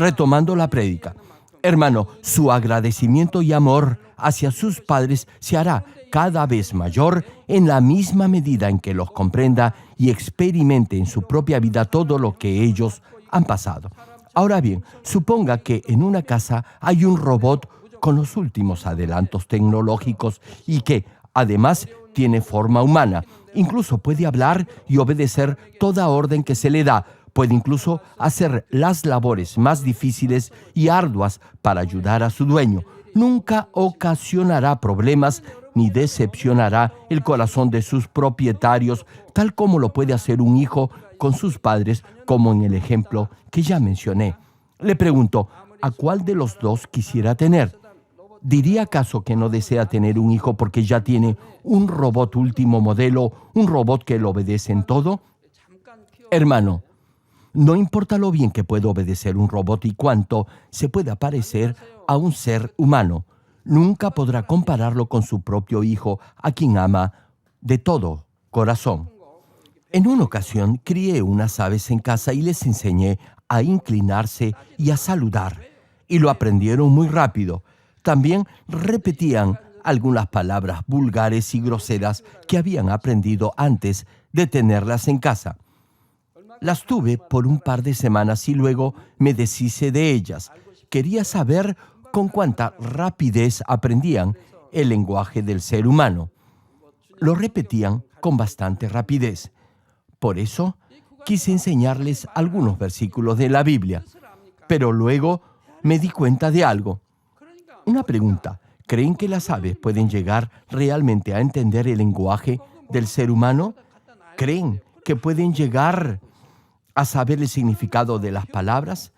Retomando la prédica. Hermano, su agradecimiento y amor hacia sus padres se hará cada vez mayor en la misma medida en que los comprenda y experimente en su propia vida todo lo que ellos han pasado. Ahora bien, suponga que en una casa hay un robot con los últimos adelantos tecnológicos y que, además, tiene forma humana. Incluso puede hablar y obedecer toda orden que se le da. Puede incluso hacer las labores más difíciles y arduas para ayudar a su dueño. Nunca ocasionará problemas ni decepcionará el corazón de sus propietarios, tal como lo puede hacer un hijo con sus padres, como en el ejemplo que ya mencioné. Le pregunto, ¿a cuál de los dos quisiera tener? ¿Diría acaso que no desea tener un hijo porque ya tiene un robot último modelo, un robot que lo obedece en todo? Hermano, no importa lo bien que pueda obedecer un robot y cuánto se pueda parecer a un ser humano, nunca podrá compararlo con su propio hijo, a quien ama de todo corazón. En una ocasión, crié unas aves en casa y les enseñé a inclinarse y a saludar, y lo aprendieron muy rápido. También repetían algunas palabras vulgares y groseras que habían aprendido antes de tenerlas en casa. Las tuve por un par de semanas y luego me deshice de ellas. Quería saber con cuánta rapidez aprendían el lenguaje del ser humano. Lo repetían con bastante rapidez. Por eso quise enseñarles algunos versículos de la Biblia. Pero luego me di cuenta de algo. Una pregunta. ¿Creen que las aves pueden llegar realmente a entender el lenguaje del ser humano? ¿Creen que pueden llegar a saber el significado de las palabras?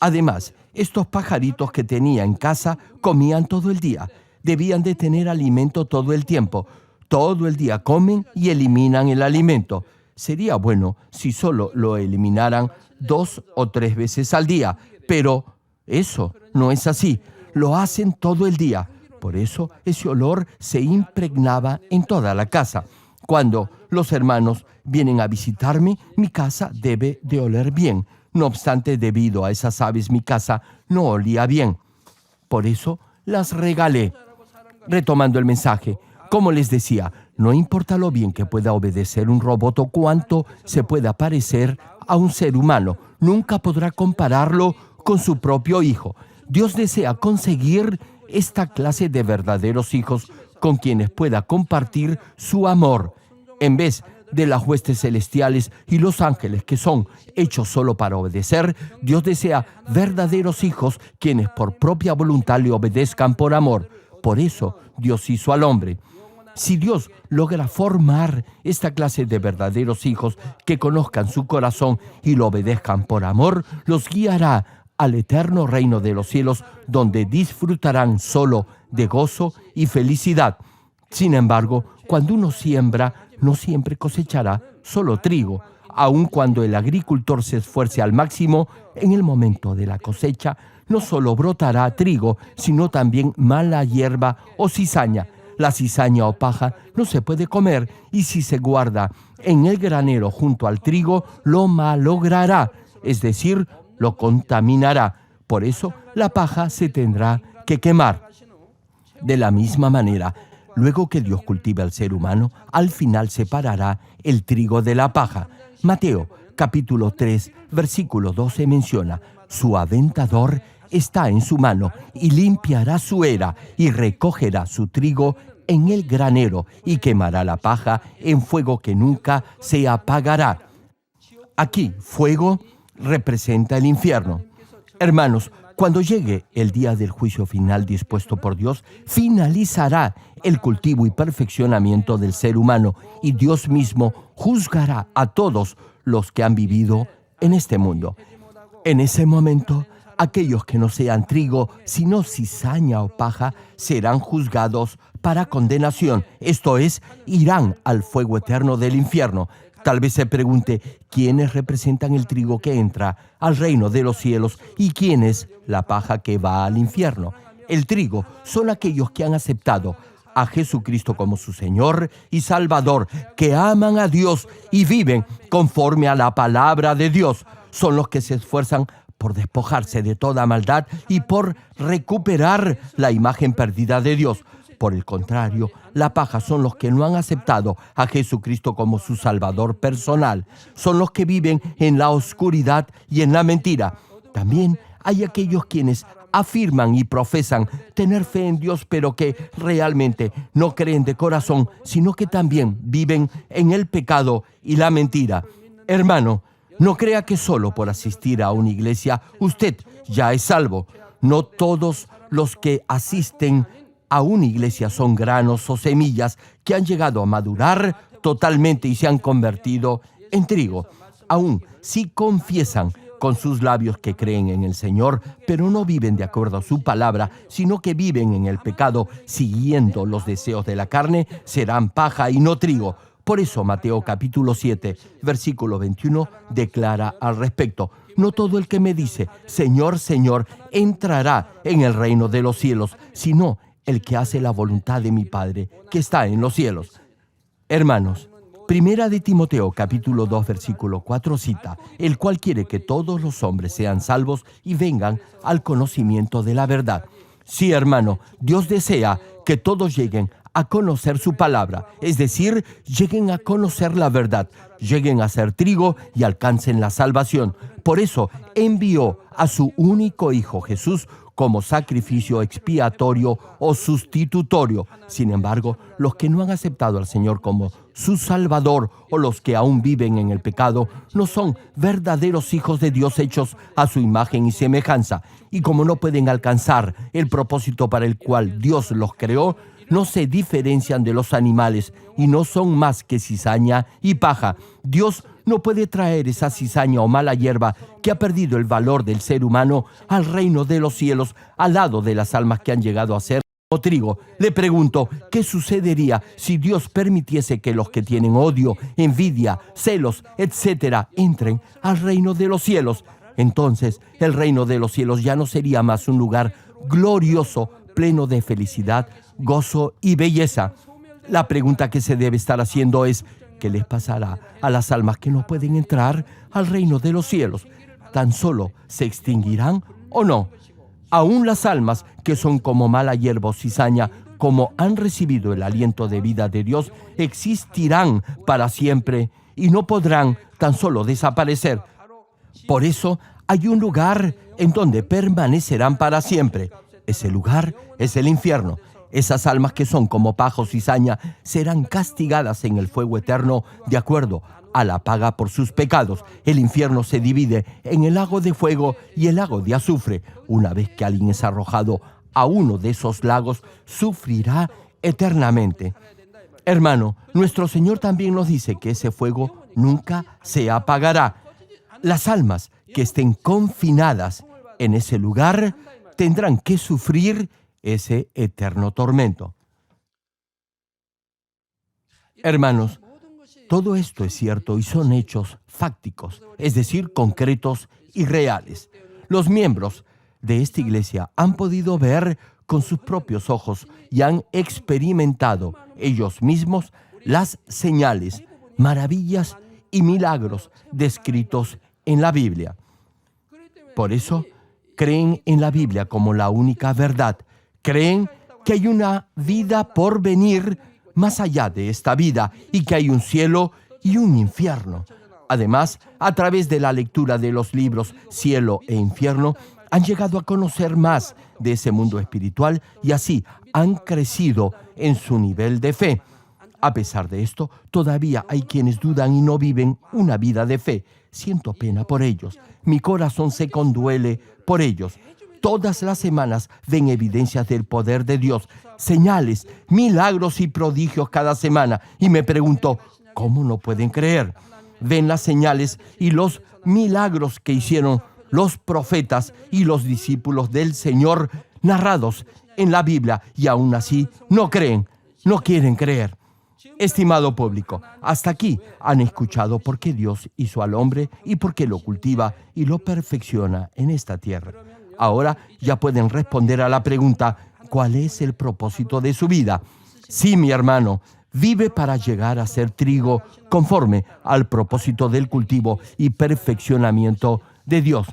Además, estos pajaritos que tenía en casa comían todo el día. Debían de tener alimento todo el tiempo. Todo el día comen y eliminan el alimento. Sería bueno si solo lo eliminaran 2 o 3 veces al día, pero eso no es así. Lo hacen todo el día. Por eso ese olor se impregnaba en toda la casa. Cuando los hermanos vienen a visitarme, mi casa debe de oler bien. No obstante, debido a esas aves, mi casa no olía bien. Por eso las regalé. Retomando el mensaje, como les decía, no importa lo bien que pueda obedecer un robot o cuánto se pueda parecer a un ser humano, nunca podrá compararlo con su propio hijo. Dios desea conseguir esta clase de verdaderos hijos con quienes pueda compartir su amor, en vez de las huestes celestiales y los ángeles que son hechos solo para obedecer. Dios desea verdaderos hijos quienes por propia voluntad le obedezcan por amor. Por eso Dios hizo al hombre. Si Dios logra formar esta clase de verdaderos hijos que conozcan su corazón y lo obedezcan por amor, los guiará al eterno reino de los cielos, donde disfrutarán solo de gozo y felicidad. Sin embargo, cuando uno siembra, no siempre cosechará solo trigo. Aun cuando el agricultor se esfuerce al máximo, en el momento de la cosecha, no solo brotará trigo, sino también mala hierba o cizaña. La cizaña o paja no se puede comer, y si se guarda en el granero junto al trigo, lo malogrará, es decir, lo contaminará. Por eso, la paja se tendrá que quemar. De la misma manera, luego que Dios cultive al ser humano, al final separará el trigo de la paja. Mateo, capítulo 3, versículo 12 menciona: su aventador está en su mano y limpiará su era y recogerá su trigo en el granero y quemará la paja en fuego que nunca se apagará. Aquí, fuego representa el infierno. Hermanos, cuando llegue el día del juicio final dispuesto por Dios, finalizará el cultivo y perfeccionamiento del ser humano y Dios mismo juzgará a todos los que han vivido en este mundo. En ese momento, aquellos que no sean trigo, sino cizaña o paja, serán juzgados para condenación, esto es, irán al fuego eterno del infierno. Tal vez se pregunte, ¿quiénes representan el trigo que entra al reino de los cielos y quién es la paja que va al infierno? El trigo son aquellos que han aceptado a Jesucristo como su Señor y Salvador, que aman a Dios y viven conforme a la palabra de Dios. Son los que se esfuerzan por despojarse de toda maldad y por recuperar la imagen perdida de Dios. Por el contrario, la paja son los que no han aceptado a Jesucristo como su Salvador personal. Son los que viven en la oscuridad y en la mentira. También hay aquellos quienes afirman y profesan tener fe en Dios, pero que realmente no creen de corazón, sino que también viven en el pecado y la mentira. Hermano, no crea que solo por asistir a una iglesia usted ya es salvo. No todos los que asisten a una iglesia son granos o semillas que han llegado a madurar totalmente y se han convertido en trigo. Aún si confiesan con sus labios que creen en el Señor, pero no viven de acuerdo a su palabra, sino que viven en el pecado, siguiendo los deseos de la carne, serán paja y no trigo. Por eso Mateo capítulo 7, versículo 21, declara al respecto: no todo el que me dice, Señor, Señor, entrará en el reino de los cielos, sino el que hace la voluntad de mi Padre, que está en los cielos. Hermanos, Primera de Timoteo, capítulo 2, versículo 4 cita: el cual quiere que todos los hombres sean salvos y vengan al conocimiento de la verdad. Sí, hermano, Dios desea que todos lleguen a conocer su palabra, es decir, lleguen a conocer la verdad, lleguen a ser trigo y alcancen la salvación. Por eso envió a su único Hijo Jesús como sacrificio expiatorio o sustitutorio. Sin embargo, los que no han aceptado al Señor como su Salvador o los que aún viven en el pecado no son verdaderos hijos de Dios hechos a su imagen y semejanza. Y como no pueden alcanzar el propósito para el cual Dios los creó, no se diferencian de los animales y no son más que cizaña y paja. Dios no puede traer esa cizaña o mala hierba que ha perdido el valor del ser humano al reino de los cielos, al lado de las almas que han llegado a ser como trigo. Le pregunto, ¿qué sucedería si Dios permitiese que los que tienen odio, envidia, celos, etcétera, entren al reino de los cielos? Entonces, el reino de los cielos ya no sería más un lugar glorioso, pleno de felicidad, gozo y belleza. La pregunta que se debe estar haciendo es: ¿qué les pasará a las almas que no pueden entrar al reino de los cielos? ¿Tan solo se extinguirán o no? Aún las almas que son como mala hierba o cizaña, como han recibido el aliento de vida de Dios, existirán para siempre y no podrán tan solo desaparecer. Por eso hay un lugar en donde permanecerán para siempre. Ese lugar es el infierno. Esas almas que son como paja o cizaña serán castigadas en el fuego eterno de acuerdo a la paga por sus pecados. El infierno se divide en el lago de fuego y el lago de azufre. Una vez que alguien es arrojado a uno de esos lagos, sufrirá eternamente. Hermano, nuestro Señor también nos dice que ese fuego nunca se apagará. Las almas que estén confinadas en ese lugar tendrán que sufrir ese eterno tormento. Hermanos, todo esto es cierto y son hechos fácticos, es decir, concretos y reales. Los miembros de esta iglesia han podido ver con sus propios ojos y han experimentado ellos mismos las señales, maravillas y milagros descritos en la Biblia. Por eso, creen en la Biblia como la única verdad. Creen que hay una vida por venir más allá de esta vida y que hay un cielo y un infierno. Además, a través de la lectura de los libros Cielo e Infierno, han llegado a conocer más de ese mundo espiritual y así han crecido en su nivel de fe. A pesar de esto, todavía hay quienes dudan y no viven una vida de fe. Siento pena por ellos. Mi corazón se conduele por ellos. Todas las semanas ven evidencias del poder de Dios, señales, milagros y prodigios cada semana. Y me pregunto, ¿cómo no pueden creer? Ven las señales y los milagros que hicieron los profetas y los discípulos del Señor narrados en la Biblia y aún así no creen, no quieren creer. Estimado público, hasta aquí han escuchado por qué Dios hizo al hombre y por qué lo cultiva y lo perfecciona en esta tierra. Ahora ya pueden responder a la pregunta, ¿cuál es el propósito de su vida? Sí, mi hermano, vive para llegar a ser trigo conforme al propósito del cultivo y perfeccionamiento de Dios.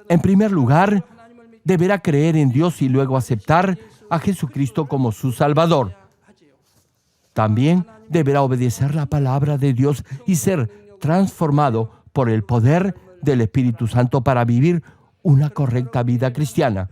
En primer lugar, deberá creer en Dios y luego aceptar a Jesucristo como su Salvador. También deberá obedecer la palabra de Dios y ser transformado por el poder del Espíritu Santo para vivir una correcta vida cristiana.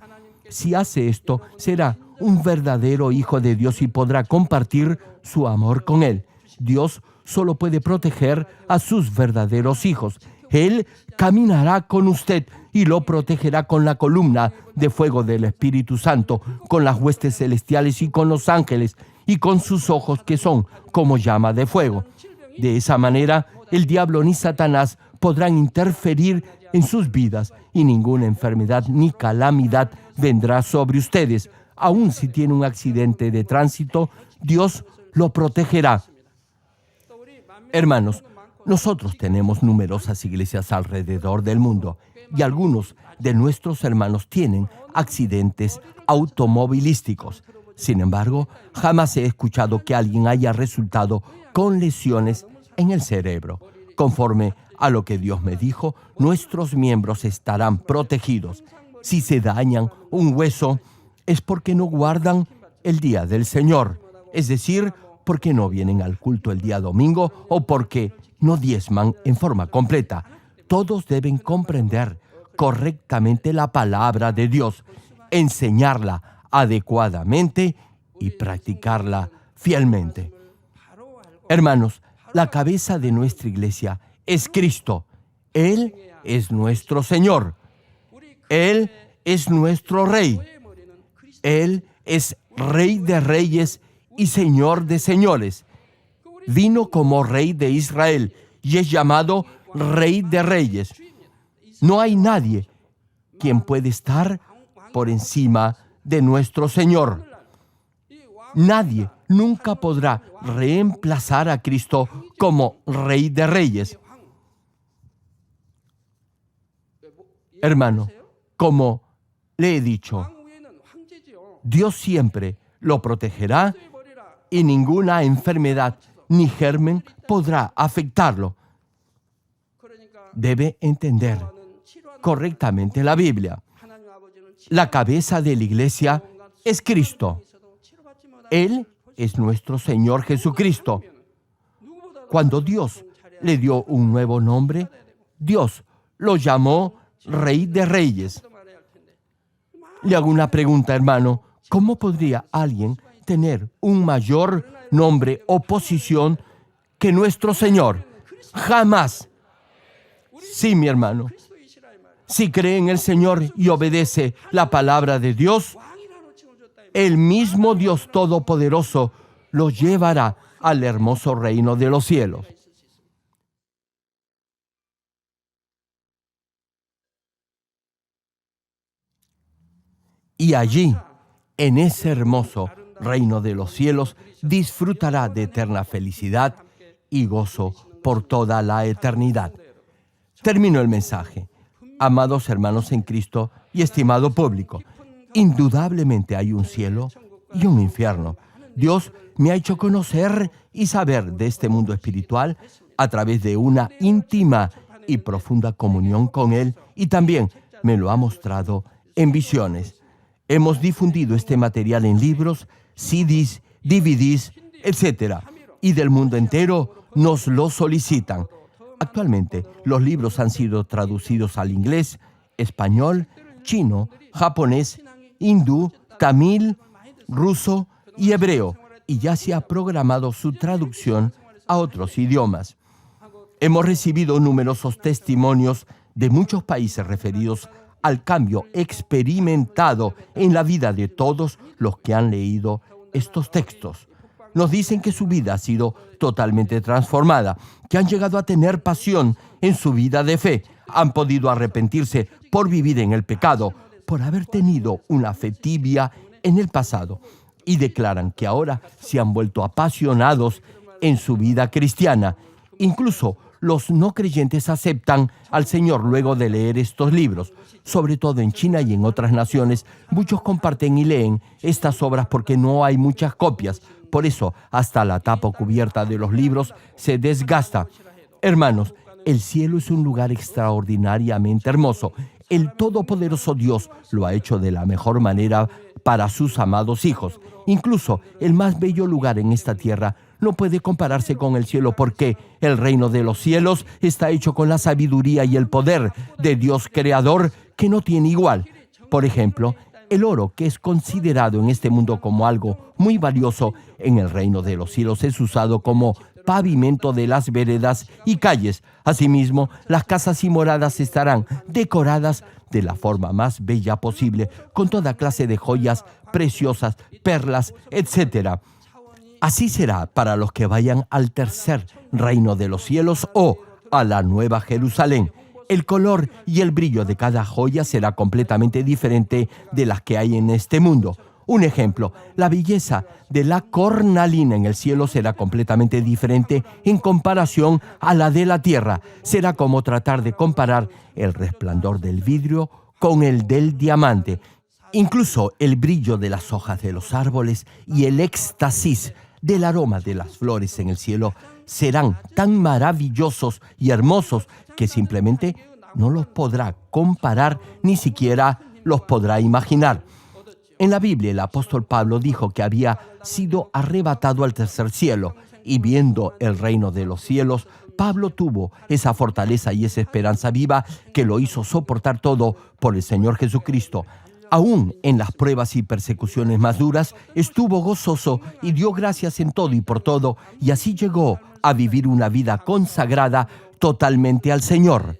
Si hace esto, será un verdadero hijo de Dios y podrá compartir su amor con Él. Dios solo puede proteger a sus verdaderos hijos. Él caminará con usted y lo protegerá con la columna de fuego del Espíritu Santo, con las huestes celestiales y con los ángeles, y con sus ojos que son como llama de fuego. De esa manera, el diablo ni Satanás podrán interferir en sus vidas y ninguna enfermedad ni calamidad vendrá sobre ustedes. Aun si tiene un accidente de tránsito, Dios lo protegerá. Hermanos, nosotros tenemos numerosas iglesias alrededor del mundo y algunos de nuestros hermanos tienen accidentes automovilísticos. Sin embargo, jamás he escuchado que alguien haya resultado con lesiones en el cerebro. Conforme a lo que Dios me dijo, nuestros miembros estarán protegidos. Si se dañan un hueso, es porque no guardan el día del Señor, es decir, porque no vienen al culto el día domingo o porque no diezman en forma completa. Todos deben comprender correctamente la palabra de Dios, enseñarla adecuadamente y practicarla fielmente. Hermanos, la cabeza de nuestra iglesia es Cristo. Él es nuestro Señor. Él es nuestro Rey. Él es Rey de reyes y Señor de señores. Vino como Rey de Israel y es llamado Rey de reyes. No hay nadie quien puede estar por encima de nuestro Señor. Nadie nunca podrá reemplazar a Cristo como Rey de reyes. Hermano, como le he dicho, Dios siempre lo protegerá y ninguna enfermedad ni germen podrá afectarlo. Debe entender correctamente la Biblia. La cabeza de la iglesia es Cristo. Él es nuestro Señor Jesucristo. Cuando Dios le dio un nuevo nombre, Dios lo llamó Rey de Reyes. Le hago una pregunta, hermano. ¿Cómo podría alguien tener un mayor nombre o posición que nuestro Señor? Jamás. Sí, mi hermano. Si cree en el Señor y obedece la palabra de Dios, el mismo Dios Todopoderoso lo llevará al hermoso reino de los cielos. Y allí, en ese hermoso reino de los cielos, disfrutará de eterna felicidad y gozo por toda la eternidad. Termino el mensaje. Amados hermanos en Cristo y estimado público, indudablemente hay un cielo y un infierno. Dios me ha hecho conocer y saber de este mundo espiritual a través de una íntima y profunda comunión con Él, y también me lo ha mostrado en visiones. Hemos difundido este material en libros, CDs, DVDs, etc. Y del mundo entero nos lo solicitan. Actualmente, los libros han sido traducidos al inglés, español, chino, japonés, hindú, tamil, ruso y hebreo, y ya se ha programado su traducción a otros idiomas. Hemos recibido numerosos testimonios de muchos países referidos al cambio experimentado en la vida de todos los que han leído estos textos. Nos dicen que su vida ha sido totalmente transformada, que han llegado a tener pasión en su vida de fe, han podido arrepentirse por vivir en el pecado, por haber tenido una fe tibia en el pasado, y declaran que ahora se han vuelto apasionados en su vida cristiana. Incluso los no creyentes aceptan al Señor luego de leer estos libros. Sobre todo en China y en otras naciones, muchos comparten y leen estas obras porque no hay muchas copias. Por eso, hasta la tapa o cubierta de los libros se desgasta. Hermanos, el cielo es un lugar extraordinariamente hermoso. El Todopoderoso Dios lo ha hecho de la mejor manera para sus amados hijos. Incluso el más bello lugar en esta tierra no puede compararse con el cielo, porque el reino de los cielos está hecho con la sabiduría y el poder de Dios Creador que no tiene igual. Por ejemplo, el oro, que es considerado en este mundo como algo muy valioso, en el reino de los cielos es usado como pavimento de las veredas y calles. Asimismo, las casas y moradas estarán decoradas de la forma más bella posible, con toda clase de joyas preciosas, perlas, etc. Así será para los que vayan al tercer reino de los cielos o a la Nueva Jerusalén. El color y el brillo de cada joya será completamente diferente de las que hay en este mundo. Un ejemplo, la belleza de la cornalina en el cielo será completamente diferente en comparación a la de la tierra. Será como tratar de comparar el resplandor del vidrio con el del diamante. Incluso el brillo de las hojas de los árboles y el éxtasis del aroma de las flores en el cielo serán tan maravillosos y hermosos que simplemente no los podrá comparar, ni siquiera los podrá imaginar. En la Biblia, el apóstol Pablo dijo que había sido arrebatado al tercer cielo, y viendo el reino de los cielos, Pablo tuvo esa fortaleza y esa esperanza viva que lo hizo soportar todo por el Señor Jesucristo. Aún en las pruebas y persecuciones más duras, estuvo gozoso y dio gracias en todo y por todo, y así llegó a vivir una vida consagrada totalmente al Señor.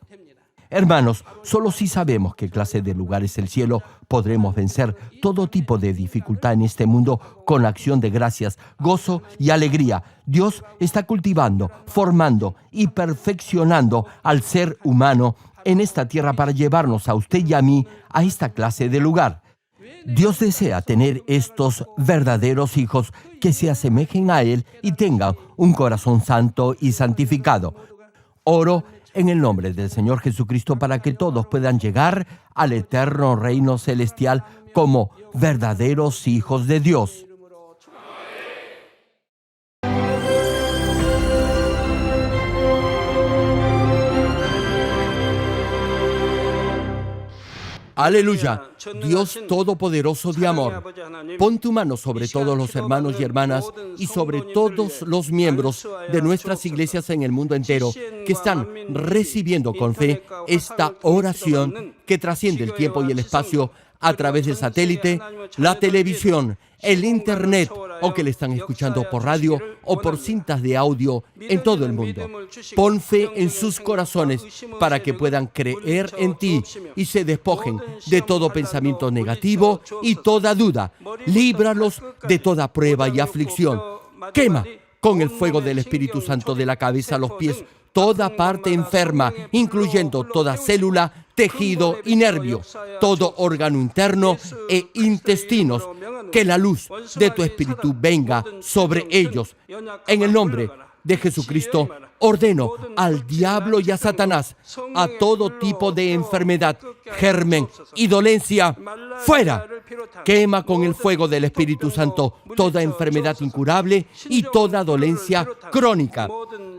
Hermanos, solo si sabemos qué clase de lugar es el cielo, podremos vencer todo tipo de dificultad en este mundo con acción de gracias, gozo y alegría. Dios está cultivando, formando y perfeccionando al ser humano en esta tierra para llevarnos a usted y a mí a esta clase de lugar. Dios desea tener estos verdaderos hijos que se asemejen a Él y tengan un corazón santo y santificado. Oro en el nombre del Señor Jesucristo para que todos puedan llegar al eterno reino celestial como verdaderos hijos de Dios. Aleluya, Dios Todopoderoso de amor, pon tu mano sobre todos los hermanos y hermanas y sobre todos los miembros de nuestras iglesias en el mundo entero que están recibiendo con fe esta oración que trasciende el tiempo y el espacio a través del satélite, la televisión, el internet, o que le están escuchando por radio o por cintas de audio en todo el mundo. Pon fe en sus corazones para que puedan creer en ti y se despojen de todo pensamiento negativo y toda duda. Líbralos de toda prueba y aflicción. Quema con el fuego del Espíritu Santo de la cabeza a los pies toda parte enferma, incluyendo toda célula, tejido y nervio, todo órgano interno e intestinos. Que la luz de tu Espíritu venga sobre ellos. En el nombre de Jesucristo, ordeno al diablo y a Satanás, a todo tipo de enfermedad, germen y dolencia, fuera. Quema con el fuego del Espíritu Santo toda enfermedad incurable y toda dolencia crónica.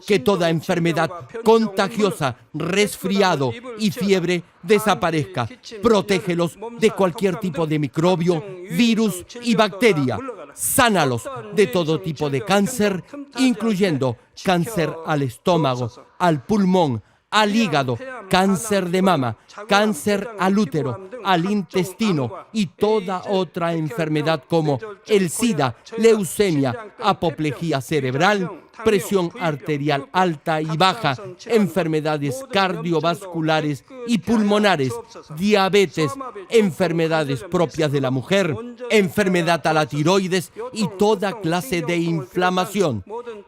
Que toda enfermedad contagiosa, resfriado y fiebre desaparezca. Protégelos de cualquier tipo de microbio, virus y bacteria. Sánalos de todo tipo de cáncer, incluyendo cáncer al estómago, al pulmón, al hígado, cáncer de mama, cáncer al útero, al intestino y toda otra enfermedad como el SIDA, leucemia, apoplejía cerebral, presión arterial alta y baja, enfermedades cardiovasculares y pulmonares, diabetes, enfermedades propias de la mujer, enfermedad a la tiroides y toda clase de inflamación.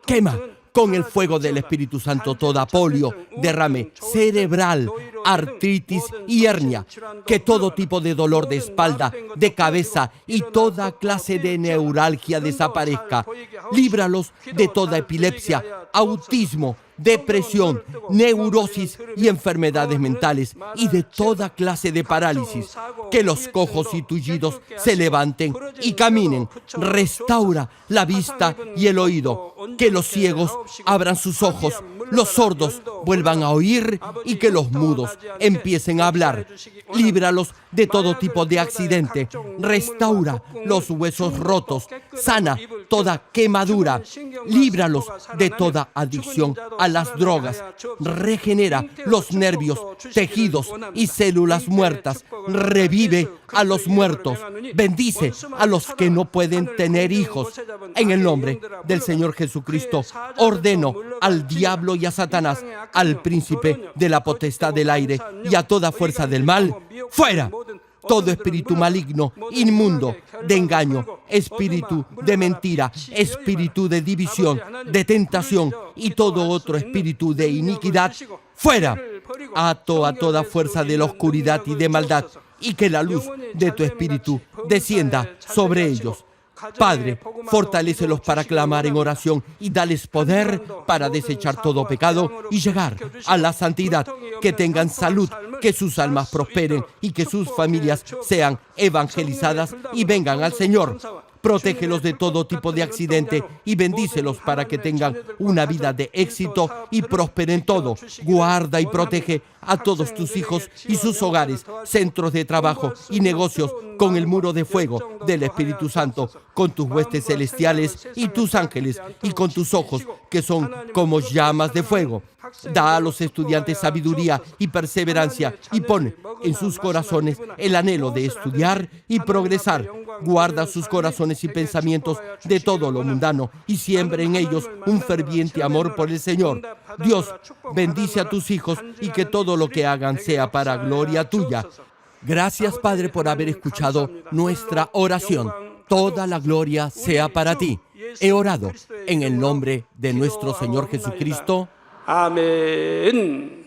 Quema con el fuego del Espíritu Santo toda polio, derrame cerebral, artritis y hernia. Que todo tipo de dolor de espalda, de cabeza y toda clase de neuralgia desaparezca. Líbralos de toda epilepsia, autismo, depresión, neurosis y enfermedades mentales y de toda clase de parálisis. Que los cojos y tullidos se levanten y caminen. Restaura la vista y el oído. Que los ciegos abran sus ojos. los sordos vuelvan a oír y que los mudos empiecen a hablar. Líbralos de todo tipo de accidente. Restaura los huesos rotos. Sana toda quemadura. Líbralos de toda adicción a las drogas. Regenera los nervios, tejidos y células muertas. Revive a los muertos. Bendice a los que no pueden tener hijos. En el nombre del Señor Jesucristo, ordeno al diablo y a Satanás, al príncipe de la potestad del aire y a toda fuerza del mal, ¡fuera! Todo espíritu maligno, inmundo, de engaño, espíritu de mentira, espíritu de división, de tentación y todo otro espíritu de iniquidad, ¡fuera! Ato a toda fuerza de la oscuridad y de maldad, y que la luz de tu espíritu descienda sobre ellos. Padre, fortalécelos para clamar en oración y dales poder para desechar todo pecado y llegar a la santidad. Que tengan salud, que sus almas prosperen y que sus familias sean evangelizadas y vengan al Señor. Protégelos de todo tipo de accidente y bendícelos para que tengan una vida de éxito y prosperen todo. Guarda y protege a todos tus hijos y sus hogares, centros de trabajo y negocios con el muro de fuego del Espíritu Santo, con tus huestes celestiales y tus ángeles y con tus ojos que son como llamas de fuego. Da a los estudiantes sabiduría y perseverancia y pon en sus corazones el anhelo de estudiar y progresar. Guarda sus corazones y pensamientos de todo lo mundano y siembra en ellos un ferviente amor por el Señor. Dios, bendice a tus hijos y que todo lo que hagan sea para gloria tuya. Gracias, Padre, por haber escuchado nuestra oración. Toda la gloria sea para ti. He orado en el nombre de nuestro Señor Jesucristo. 아멘.